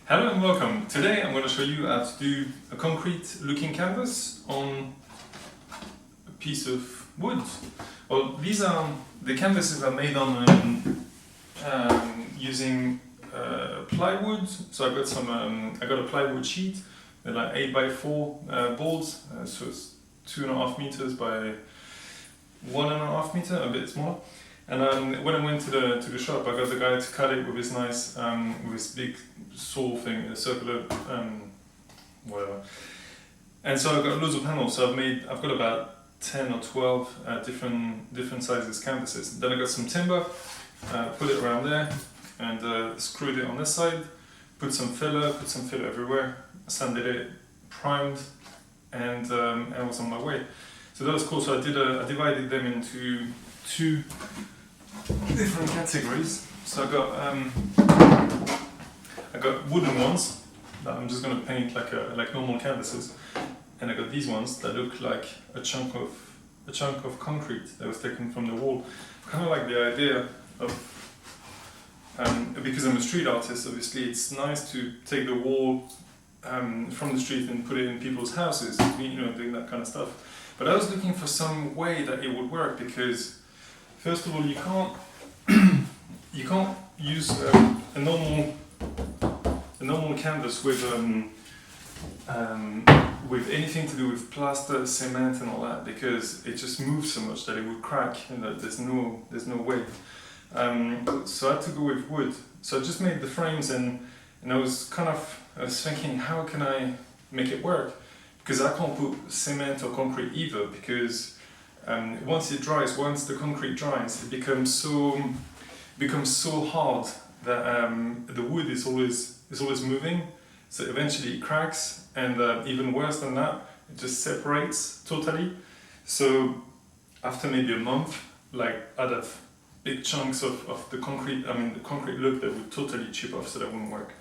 Hello and welcome. Today I'm going to show you how to do a concrete looking canvas on a piece of wood. Well, these are the canvases are made on using plywood. So I got a plywood sheet. They're like 8x4 boards, so it's 2.5 meters by 1.5 meter, a bit smaller. And when I went to the shop, I got the guy to cut it with his nice, with his big saw thing, a circular, whatever. And so I got loads of panels. So I've got about 10 or 12 different sizes canvases. Then I got some timber, put it around there, and screwed it on this side. Put some filler everywhere. Sanded it, primed, and I was on my way. So that was cool. So I divided them into two different categories. So I got wooden ones that I'm just going to paint like normal canvases, and I got these ones that look like a chunk of concrete that was taken from the wall. Kind of like the idea of because I'm a street artist. Obviously, it's nice to take the wall from the street and put it in people's houses. Doing that kind of stuff. But I was looking for some way that it would work because, first of all, you can't use a normal canvas with anything to do with plaster, cement, and all that, because it just moves so much that it would crack, and that there's no way. So I had to go with wood. So I just made the frames, and I was thinking, how can I make it work? Because I can't put cement or concrete either, because once the concrete dries, it becomes so hard that the wood is always moving. So eventually it cracks, and even worse than that, it just separates totally. So after maybe a month, I'd have big chunks of the concrete look that would totally chip off, so that wouldn't work.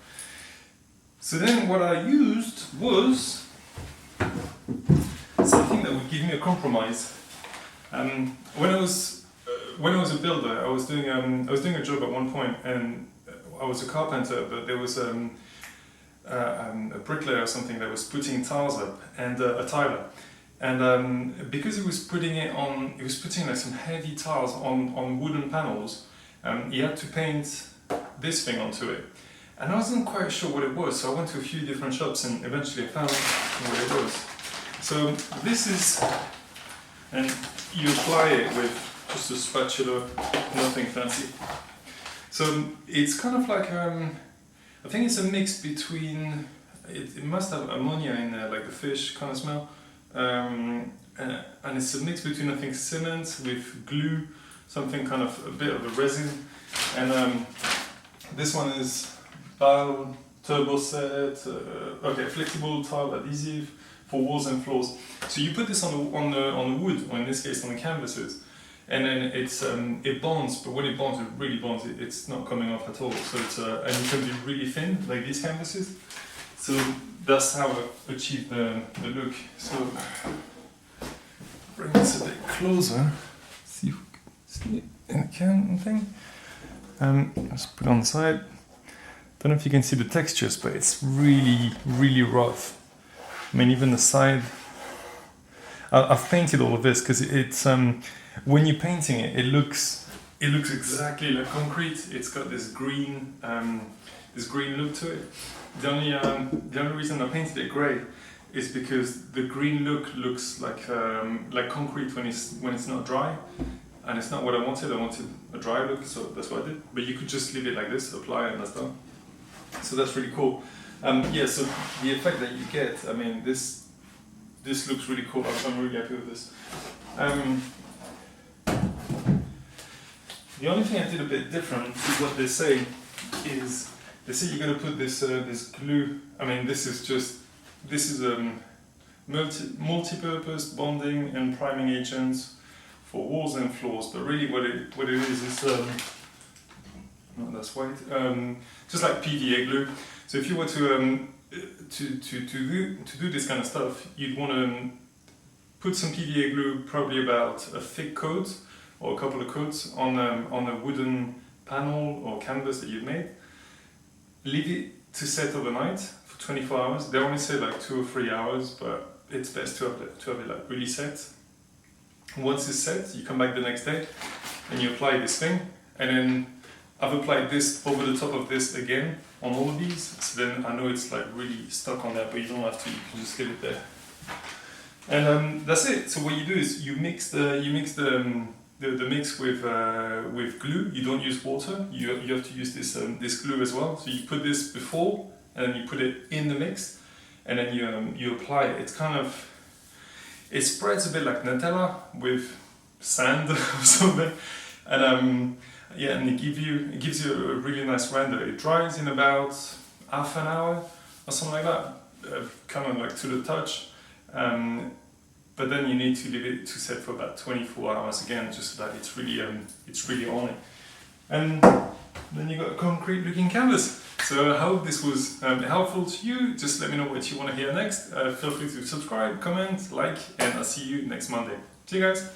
So then what I used was something that would give me a compromise. When I was a builder, I was doing a job at one point, and I was a carpenter, but there was a bricklayer or something that was putting tiles up, and a tiler, and because he was putting like some heavy tiles on wooden panels, he had to paint this thing onto it, and I wasn't quite sure what it was. So I went to a few different shops, and eventually I found what it was. So this is, and you apply it with just a spatula, nothing fancy. So it's kind of like, I think it's a mix between, it must have ammonia in there, like the fish kind of smell, and it's a mix between, I think, cement with glue, something kind of a bit of a resin, and this one is BAL turbo set, flexible tile adhesive for walls and floors. So you put this on the wood, or in this case on the canvases, and then it bonds. But when it bonds, it really bonds. It's not coming off at all. So it's and it can be really thin, like these canvases. So that's how I achieved the look. So bring this a bit closer. See if we can see it in the can thing. Let's put it on the side. Don't know if you can see the textures, but it's really, really rough. I mean, even the side. I've painted all of this because it's when you're painting it, it looks exactly like concrete. It's got this green look to it. The only reason I painted it grey is because the green look looks like concrete when it's not dry, and it's not what I wanted. I wanted a dry look, so that's what I did. But you could just leave it like this, apply it, and that's done. So that's really cool. So the effect that you get, I mean, this looks really cool. I'm really happy with this. The only thing I did a bit different is what they say is, they say you're going to put this glue. I mean, this is multi-purpose bonding and priming agents for walls and floors. But really, what it is no, that's white. Just like PVA glue. So if you were to do this kind of stuff, you'd want to put some PVA glue, probably about a thick coat or a couple of coats on a wooden panel or canvas that you've made. Leave it to set overnight for 24 hours. They only say like 2 or 3 hours, but it's best to have it like really set. Once it's set, you come back the next day and you apply this thing, and then I've applied this over the top of this again on all of these, so then I know it's like really stuck on there, but you don't have to, you can just leave it there. And that's it. So what you do is you mix the mix with glue. You don't use water. You have to use this glue as well. So you put this before, and then you put it in the mix, and then you apply it. It's kind of, it spreads a bit like Nutella with sand or something, and yeah, and it gives you a really nice render. It dries in about half an hour or something like that, kind of like to the touch. But then you need to leave it to set for about 24 hours again, just so that it's really on it. And then you got a concrete looking canvas. So I hope this was helpful to you. Just let me know what you want to hear next. Feel free to subscribe, comment, like, and I'll see you next Monday. See you guys.